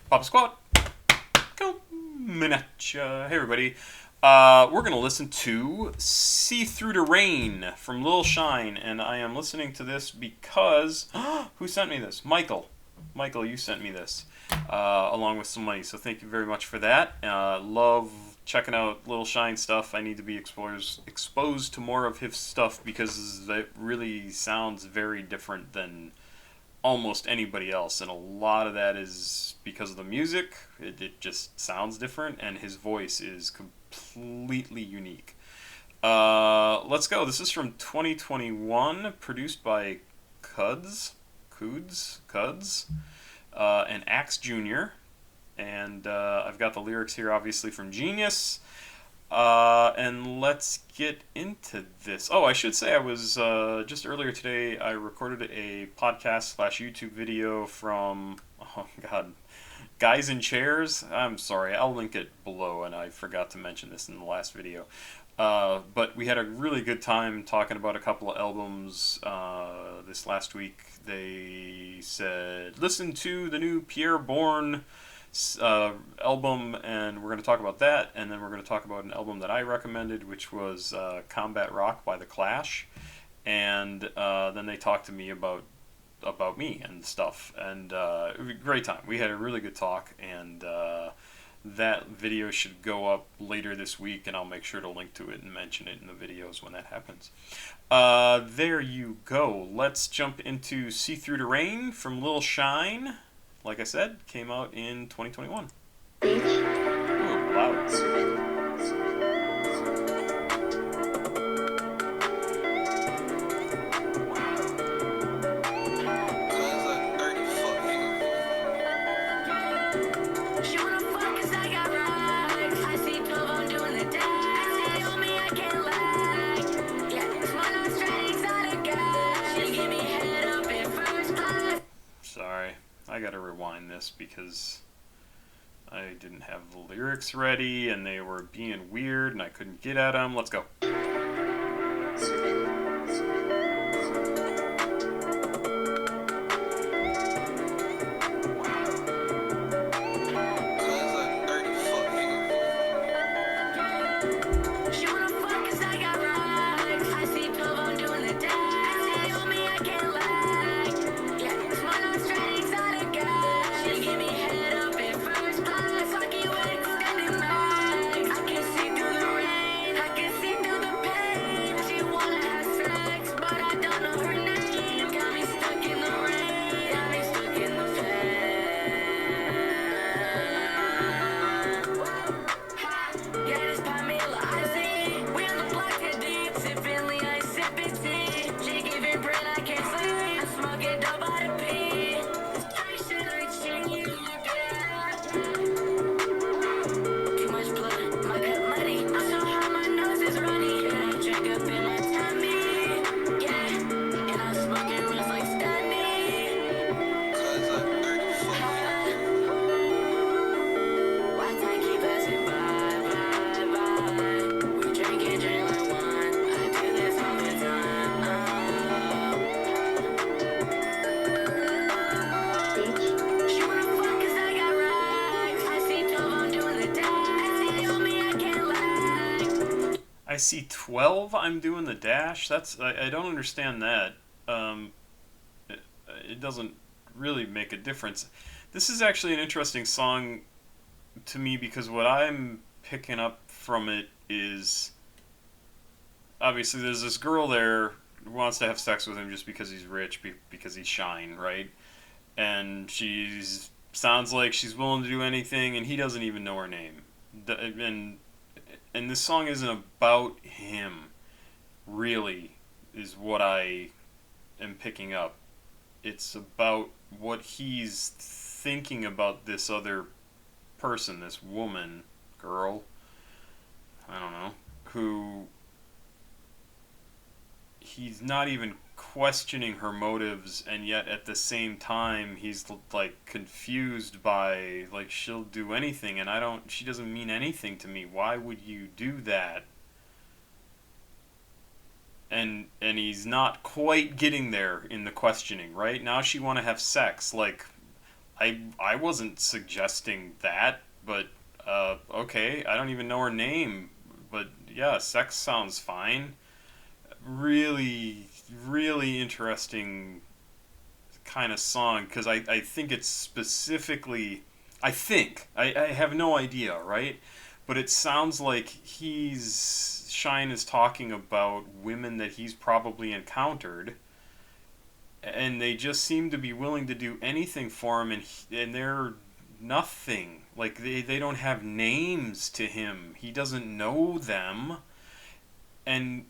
Papa Squat, coming at ya. Hey everybody. We're gonna listen to "See Through Da Rain" from Lil Shine, and I am listening to this because who sent me this? Michael. Michael, you sent me this along with some money, so thank you very much for that. Love checking out Lil Shine stuff. I need to be exposed to more of his stuff because it really sounds very different than almost anybody else, and a lot of that is because of the music. It just sounds different, and his voice is completely unique. Let's go. This is from 2021, produced by Kudz, and axjunior, and I've got the lyrics here, obviously from Genius. And let's get into this. Oh, I should say I was just earlier today. I recorded a podcast slash YouTube video from Guys in Chairs. I'm sorry, I'll link it below, and I forgot to mention this in the last video. But we had a really good time talking about a couple of albums this last week. They said, listen to the new Pierre Bourne album, and we're going to talk about that, and then we're going to talk about an album that I recommended, which was Combat Rock by The Clash, and then they talked to me about me and stuff, and it was a great time. We had a really good talk, and that video should go up later this week, and I'll make sure to link to it and mention it in the videos when that happens. There you go. Let's jump into "See Through Da Rain" from Lil Shine. Like I said, came out in 2021. Ooh, loud. Sorry, I gotta rewind this because I didn't have the lyrics ready and they were being weird and I couldn't get at them. Let's go. I see 12, I'm doing the dash. I don't understand that. It doesn't really make a difference. This is actually an interesting song to me because what I'm picking up from it is obviously there's this girl there who wants to have sex with him just because he's rich, because he's Shine, right? And she's sounds like she's willing to do anything, and he doesn't even know her name. And this song isn't about him, really, is what I am picking up. It's about what he's thinking about this other person, this woman, girl, I don't know, who he's not even questioning her motives, and yet at the same time he's like confused by, like, she'll do anything and she doesn't mean anything to me. Why would you do that? And he's not quite getting there in the questioning, right? Now she want to have sex, like I wasn't suggesting that, but okay, I don't even know her name, but yeah, sex sounds fine. Really, really interesting kind of song because I think it's specifically. I have no idea, right? But it sounds like Shine is talking about women that he's probably encountered, and they just seem to be willing to do anything for him, and they're nothing. Like they don't have names to him. He doesn't know them, and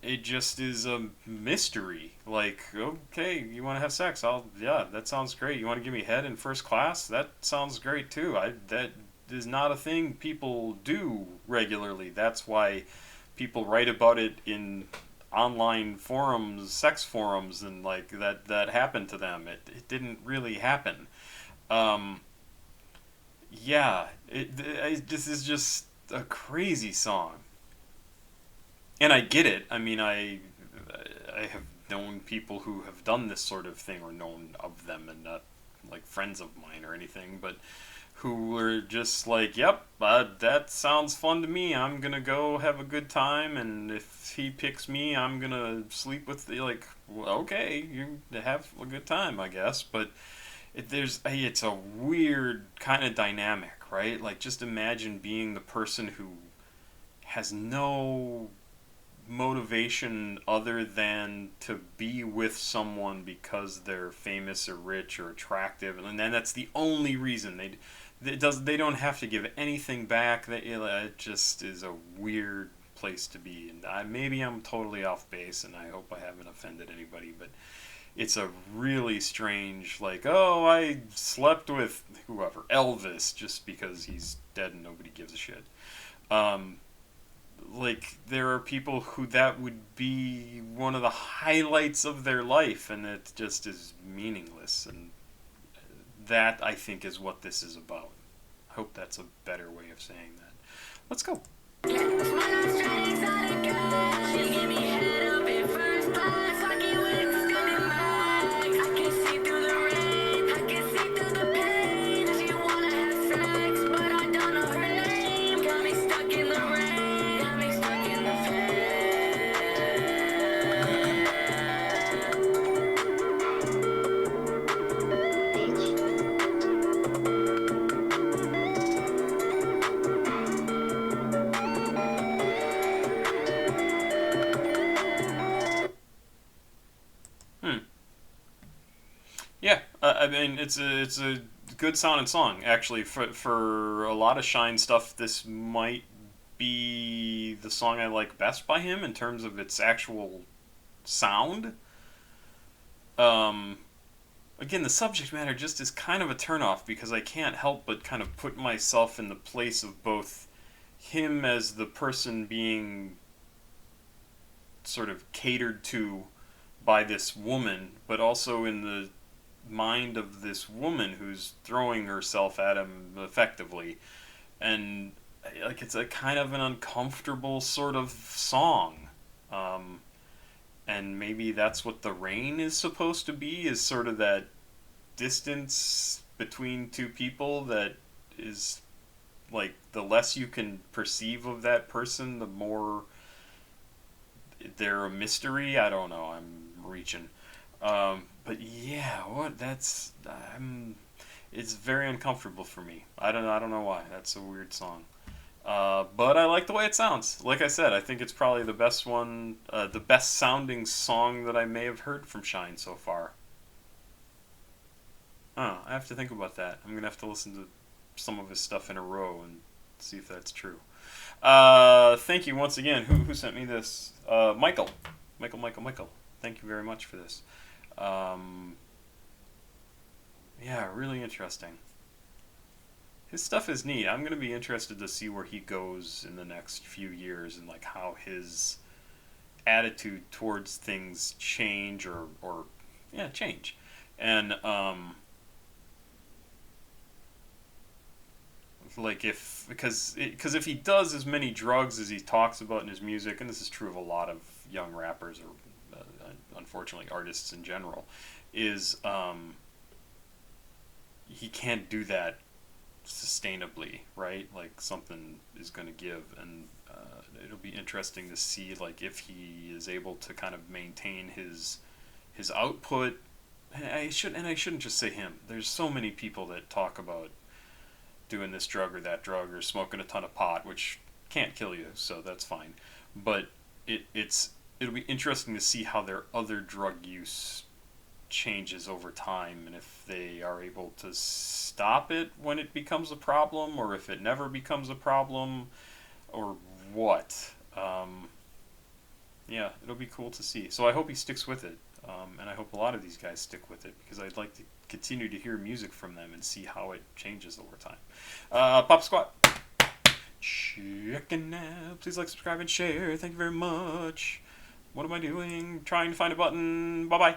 it just is a mystery. Like, okay, you want to have sex? Yeah, that sounds great. You want to give me head in first class? That sounds great too. That is not a thing people do regularly. That's why people write about it in online forums, sex forums, and like that happened to them. It didn't really happen. Um, yeah, this is just a crazy song, and I get it. I mean, I have known people who have done this sort of thing, or known of them, and not like friends of mine or anything, but who were just like, "Yep, that sounds fun to me. I'm gonna go have a good time, and if he picks me, I'm gonna sleep with the like." Well, okay, you have a good time, I guess, but it's a weird kind of dynamic, right? Like, just imagine being the person who has no motivation other than to be with someone because they're famous or rich or attractive, and then that's the only reason they don't have to give anything back. It just is a weird place to be, and maybe I'm totally off base, and I hope I haven't offended anybody, but it's a really strange, like, oh, I slept with whoever, Elvis, just because he's dead and nobody gives a shit. Um, like, there are people who that would be one of the highlights of their life, and it just is meaningless. And that, I think, is what this is about. I hope that's a better way of saying that. Let's go. Hmm. Yeah, I mean, it's a good sounding song actually. For a lot of Shine stuff, this might be the song I like best by him in terms of its actual sound. Um, Again, the subject matter just is kind of a turnoff because I can't help but kind of put myself in the place of both him as the person being sort of catered to by this woman, but also in the mind of this woman who's throwing herself at him effectively. And like, it's a kind of an uncomfortable sort of song. Um, and maybe that's what the rain is supposed to be, is sort of that distance between two people that is like, the less you can perceive of that person, the more they're a mystery. I don't know. I'm reaching. But yeah, what that's it's very uncomfortable for me. I don't know why. That's a weird song. But I like the way it sounds. Like I said, I think it's probably the best sounding song that I may have heard from Shine so far. Oh, I have to think about that. I'm gonna have to listen to some of his stuff in a row and see if that's true. Thank you once again. Who sent me this? Michael. Michael. Thank you very much for this. Um, yeah, really interesting. His stuff is neat. I'm gonna be interested to see where he goes in the next few years, and like how his attitude towards things change, or yeah, change. And like, because if he does as many drugs as he talks about in his music, and this is true of a lot of young rappers, or unfortunately artists in general, is he can't do that sustainably, right? Like something is going to give, and it'll be interesting to see like if he is able to kind of maintain his output. I shouldn't just say him. There's so many people that talk about doing this drug or that drug or smoking a ton of pot, which can't kill you, so that's fine. But it'll be interesting to see how their other drug use changes over time, and if they are able to stop it when it becomes a problem, or if it never becomes a problem, or what. Yeah, it'll be cool to see. So I hope he sticks with it, and I hope a lot of these guys stick with it because I'd like to continue to hear music from them and see how it changes over time. Pop Squat, checking out. Please like, subscribe, and share. Thank you very much. What am I doing? Trying to find a button. Bye bye.